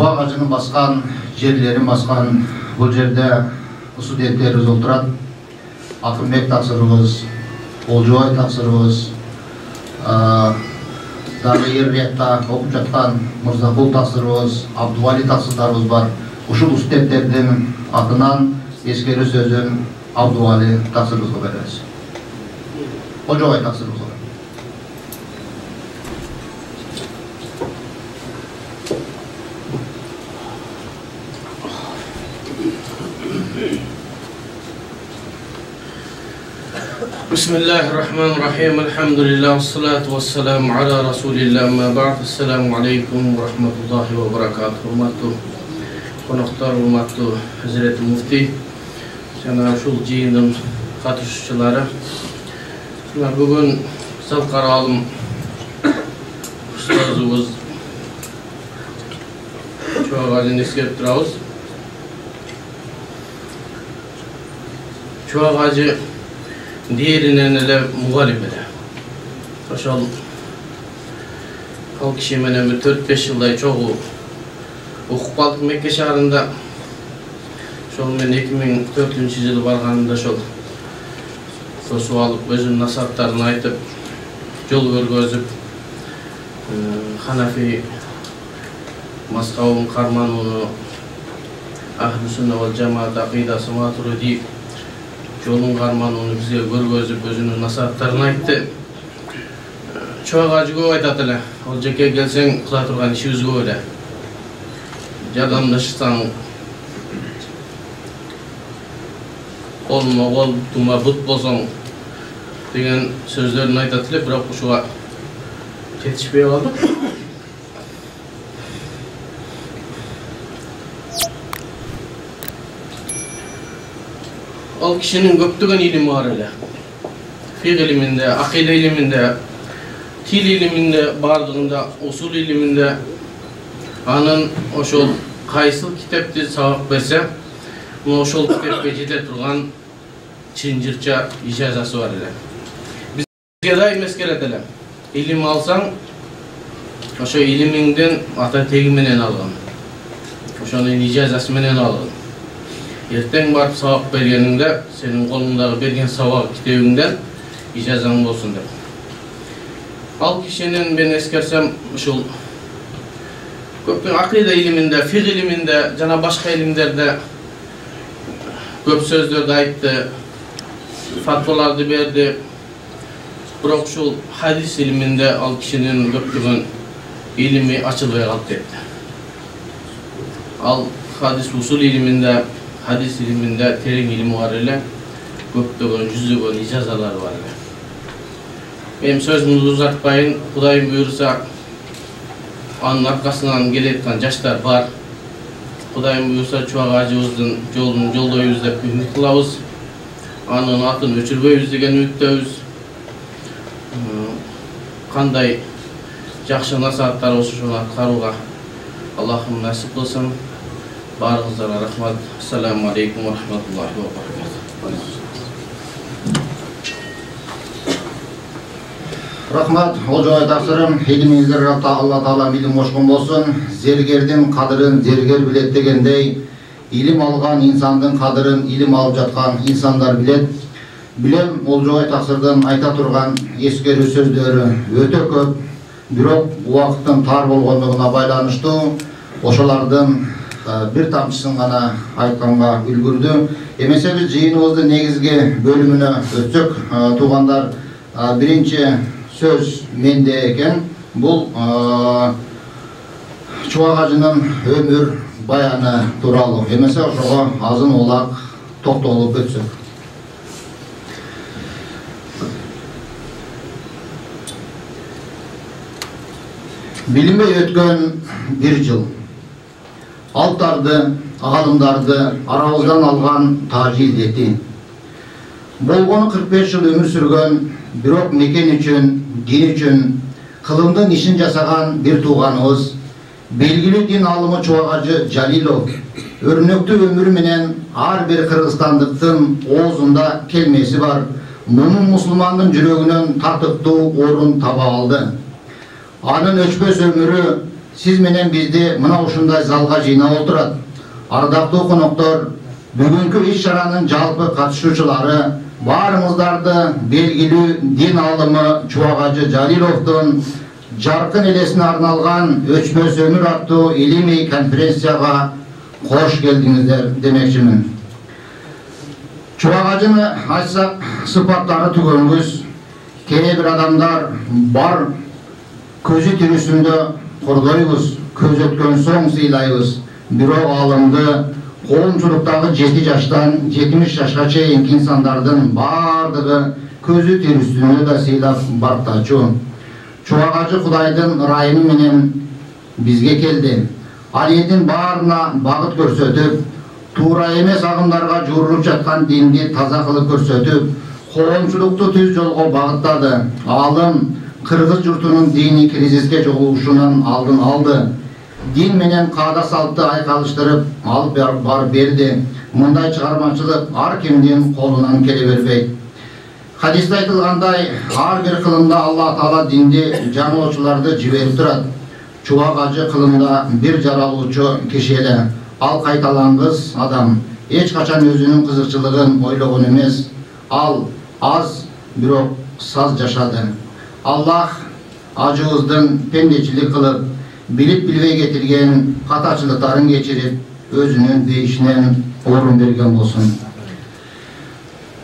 Çuva ağacının baskan, yerlerin baskan bu yerde studentlerimiz oturat. Akılbek taksırımız, Olcuay taksırımız, dağı yerriyetta okup жатқан Mırzakul taksırımız, Abduvali taksırlarımız var. Uşul studentlerden atынан eskeri sözün Abduvali taksırımızға veririz. Olcuay taksırımızға. Bismillahirrahmanirrahim. Elhamdülillah. Salatu vesselamu ala Resulillah. Amma ba'd. Esselamu aleyküm ve rahmetullahi ve berekatuhu. Hurmatlı konuklar, hurmatlı Hazreti Mufti, jana uşul jıyındın katışçıları. Bugün Salkara alım ustazımız Çuva ağacını eskert turabız. Çuva ağacı diğerinden ele muğalim ele. Oşal o kişi menen bir 4-5 yılday çoğu okup kaldık Mekke şahrında. Şol men 2004 yılı barganında şol koşup alıp özünün nasihatlarını aytıp yol görgözüp Hanafi mazhabının karmanını Ahl-i Sünnet vel Cemaat akidası Maturidi yolun karmanını bize görgözüp özünün nasihatlarını aytты. Çuva ağacı көп айтат эле. Ол жеке келсең кыла турган ишибиз көп эле. Жардамдашсаң колуна кол, тума бут болсоң деген сөздөрүн айтат эле, бирок ушуга жетишпей калдык. Ал кишинин көптөгөн илими бар эле. Фиq илиминде, акыйда илиминде, til iliminde, bardığında, usul iliminde anın oşol kaysıl kitapты sabak berse, oşol kitapga jete turgan çinjirça ijazası var ele. Bizge daim eskeret ele. İlim alsaң, oşo iliminden ata tegi menen algın. Oşonun ijazası menen algın. Erteң barıp sabak bergeninde, senin kolundağı bergen sabak kitabından ijazan bolsun dep. Al kişinin ben eskersem uşul köpün akide iliminde, fiq iliminde, jana başka ilimlerde köp sözlerdi aytты, fatvalardı berdi. Bırak uşul hadis iliminde al kişinin köpün ilimi açılmaya kalıp ketdi. Al hadis usul iliminde, hadis iliminde terin ilimi var ele, köpün yüzügön ijazalar var ele. Benim sözümüzü uzatmayın, Kudayım buyursa anın arkasından geletken yaşlar var. Kudayım buyursa çuva ağacımızın yolunu yoldayız dep ümit kılabız. Anın atını öçürбөйбүз деген ümitteyiz. Kanday жақсы насихаттар ошону аткарууга Аллахым насип кылсын. Барыңыздарга рахмат. Ассаламу алейкум ва рахматуллахи ва баракатух. Rahmat, Olcuay taksırım, ilimingizler Allah Taala bilim hoşkun bolsun. Zergerдің kadırın zerger bilet degендей, ilim algan insandın kadırın ilim alıp жатқан insanlar bilet. Bilem Olcuay taksırdan ayta turgan eskeri sözdörü öte köp, bирок убакыттын тар болгондугуна байланыштуу ошолордун bir тамчысын гана айтканга үлгүрдү. Эмесе биз жыйыныбыздын негизги бөлүмүнө өтсөк, туугандар, биринчи söz mende eken, bu çuva ağacının ömür bayanı turalı. Emese oşoğa azın olak toktolup ötsök. Bilime ötkön bir yıl. Altardı, ağalımdardı, arabızdan algan tacil eti. Болгону 45 yıl ömür sürgön, bирок meken üçün, din üçün, kılımdan işin jasagan bir tuğanımız, belgili din alımı Çuva ağacı Jalilov, örnöktü ömürü menen har bir Kırgızstanlıktın oğuzunda kelmesi var. Bunun Müslümandın jürögünün tartıktуу orun taba aldı. Anın öçpös ömürü сиз менен бизди мына ушундай залга жыйнап отурат. Ардактуу коноктор, бүгүнкү иш-чаранын жалпы катышуучулары баарыңыздарды белгилүү дин алымы Чубак Жалиловдун жаркын элесине арналган Өчмөс өмүр аттуу илимий конференцияга кош келдиңиздер демекчимин. Чубак Ажыны айтсак, сыпаттары түгөнгүс, кээ бир адамдар бар көзү тирүүсүндө кордойбуз, көз өткөн соң сыйлайбыз. Бирок алымды коомчулуктагы 7 жаштан 70 жашка чейинки инсандардын бардыгы көзү тирүүсүндө да сыйлап бартачу. Чубак Ажы Кудайдын ырайымы менен бизге келди. Ал элдин баарына багыт көрсөтүп, туура эмес агымдарга жуурулуп жаткан динди таза кылып көрсөтүп, коомчулукту түз жолго багыттады. Алым кыргыз журтунун диний кризиске жолугушунан алдын алды. Дин менен каада салтты айкалыштырып алып барып берди. Мындай чыгармачылык ар кимдин колунан келе бербейт. Хадисте айтылгандай, ар бир кылымда Алла Таала динди жамоочуларды жиберип турат. Чубак Ажы кылымда бир жаралуучу киши эле. Ал кайталангыс адам. Эч качан өзүнүн кызыкчылыгын ойлогон эмес. Ал аз, бирок саз жашады. Аллах ажыбыздын пендечилик кылып, билип билбей кетирген катачылыктарын кечирип, өзүнүн дейишинен орун берген болсун.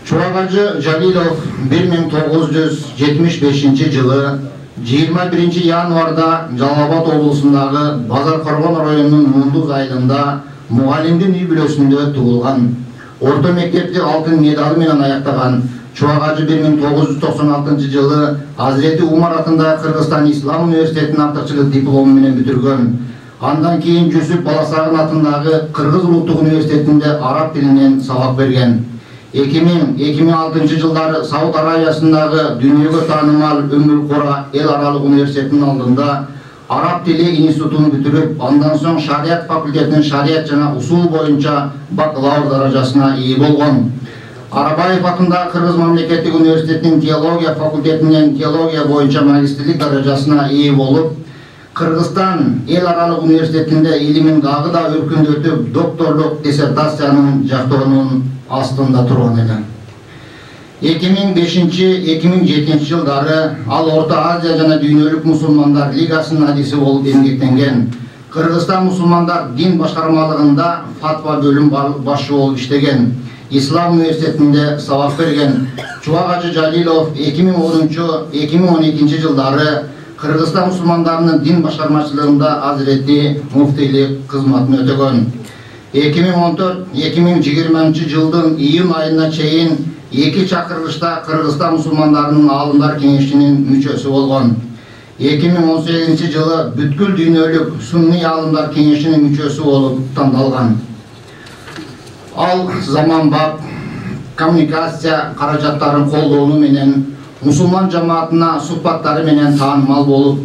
Чубак Ажы Жалилов 1975 жылы 21 январда Жалал Абад облусундагы Базар Коргон районунун Мундуз айылында мугалимдин үй бүлөсүндө туулган. Орто мектепти алтын медалы менен аяктаган. Чубак Ажы 1996 жылы Азирети Умар атындагы Кыргызстан Ислам университетинин артыкчылык диплому менен бүтүргөн. Андан кийин Жүсүп Баласагын атындагы Кыргыз улуттук университетинде араб тилинен сабак берген. 2000-2006 жылдары Сауд Арабиясындагы дүйнөгө таанымал Үмүл Кура эл аралык университетинин алдында араб тили институтун бүтүрүп, андан соң шарият факультетинин шарият жана усул боюнча бакалавр даражасына ээ болгон. Арабаев атындагы Кыргыз мамлекеттик университетинин теология факультетинен теология боюнча магистрлик даражасына ээ болуп, Кыргызстан эл аралык университетинде илимин дагы да өркүндөтүп, докторлук диссертациянын жактоонун астында турган эле. 2005-2007 жылдары ал Орто Азия жана Дүйнөлүк мусулмандар лигасынын адиси болуп эмгектенген. Кыргызстан мусулмандар дин башкармалыгында фатва бөлүм башчы болуп иштеген. Ислам университетинде сабак берген. Чубак Ажы Жалилов 2010-2012 жылдары Кыргызстан мусулмандарынын дин башкармачылыгында азирети муфтийлик кызматын өтөгөн. 2014-2020 жылдын июнь айына чейин 2 чакырылышта Кыргызстан мусулмандарынын аалымдар кеңешинин мүчөсү болгон. 2018 жылы бүткүл дүйнөлүк сунний аалымдар кеңешинин мүчөсү болуп тандалган. Ал заманбап коммуникация каражаттарын колдонуу менен мусулман жамаатына сухбаттары менен таанымал болуп,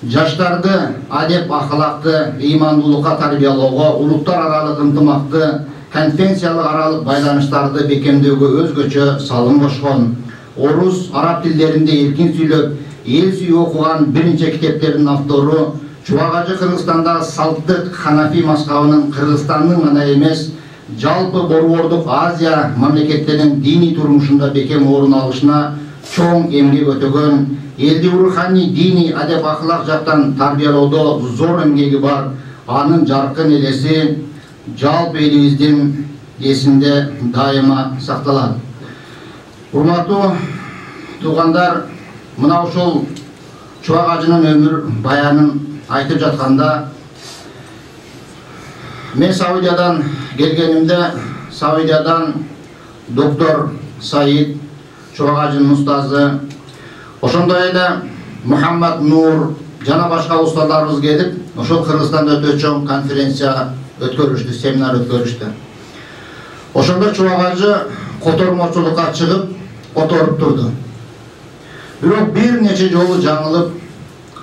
жаштарды адеп ахлакты, ыймандуулукка тарбиялоого, улуттар аралык ынтымакты, конфессиялык аралык байланыштарды бекемдөөгө өзгөчө салым кошкон. Орус, араб тилдеринде эркин сүйлөп, эл сүйүү окуган биринчи китептердин автору, Чубак Ажы Кыргызстандагы салттык Ханафи мазхабынын Кыргызстандын гана эмес, жалпы Борбордук Азия мамлекеттеринин диний турмушунда бекем орун алышына чоң эмгек өтөгөн, элди руханий, диний, адеп ахлак жактан тарбиялоодо зор эмгеги бар. Анын жаркын элеси жалпы элибиздин эсинде дайыма сакталат. Урматтуу туугандар, мына ушул Чубак Ажынын өмүр баянын айтып жатканда, мен Саудиядан келгенимде, Саудиядан доктор Саид, Чубак Ажынын устазы, ошондой эле Мухаммад Нур жана башка устаздарыбыз келип, ошол Кыргызстанда өтө чоң конференция өткөрүштү, семинар өткөрүштү. Ошондо Чубак Ажы котормочулукка чыгып, которуп турду. Бирок бир нече жолу жаңылып,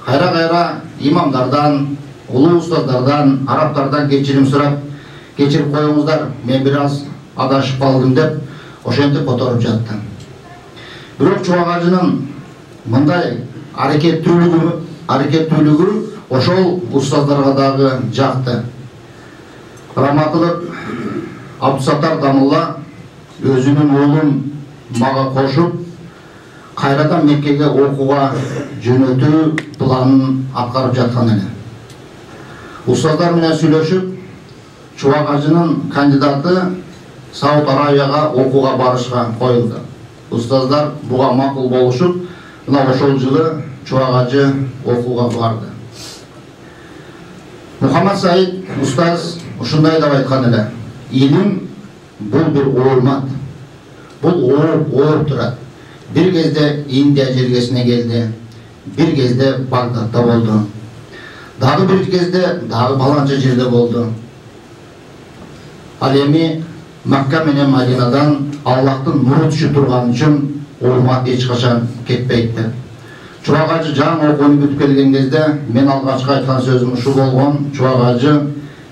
кайра-кайра имамдардан, улуу устаздардан, арабтардан кечирим сурап, кечирип коюңуздар, мен бир аз адашып калдым деп, ошентип которуп жатты. Бирок Чубак Ажынын мындай аракеттүүлүгү ошол устаздарга дагы жакты. Раматылык Абдусаттар Дамулла өзүнүн уулун мага кошуп, кайрадан Меккеге окууга жөнөтүү планын аткарып жаткан эле. Устаздар менен сүйлөшүп, Чубак ажынын кандидаты Сауд Арабияга окууга барышка коюлду. Устаздар буга макул болушуп, мына ошол жылы Чубак ажы окууга барды. Мухаммад Саид устаз ушундай деп айткан эле: илим бул бир оормат. Бул ооруп турат. Бир кезде Индия жергесине келди, бир кезде Багдадта болду. Дагы бир кезде дагы баланча жерде болду. Ал эми Макка менен Мадинадан Аллахтын нуру түшүп турган үчүн оормат эч качан кетпейт. Чубак ажы жаңы окууну бүтүп келген кезде мен алгачкы айткан сөзүм ушу болгон: Чубак ажы,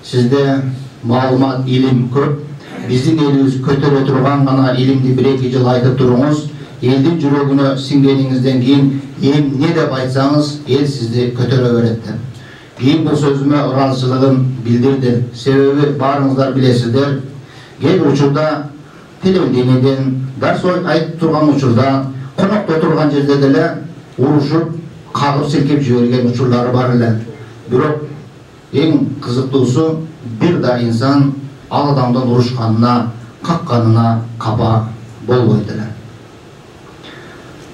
сизде маалымат, илим көп. Биздин элибиз көтөрө турган гана илимди 1-2 жыл айтып туруңуз. Элдин жүрөгүнө сиңгениңизден кийин эмне деп айтсаңыз, эл сизди көтөрө берет. Кийин бул сөзүмө ыраазычылыгын билдирди. Себеби баарыңыздар билесиздер, кээ бир учурда телевидениеден, дарс айтып турган учурда, конокто турган жерде деле урушуп, кагып силкеп жиберген учурлары бар эле. Бирок эң кызыктуусу, бир да инсан ал адамдын урушканына, какканына капа болбойт эле.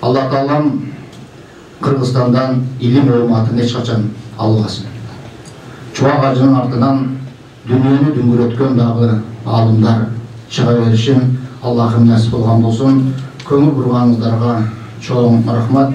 Алла Таалам Кыргызстандан илим оорматын эч качан албасын. Чубак ажынын артынан дүйнөнү дүңгүрөткөн дагы аалымдар чыга беришин Аллахым насип болгон болсун. Көңүл бурганыңыздарга чоң рахмат.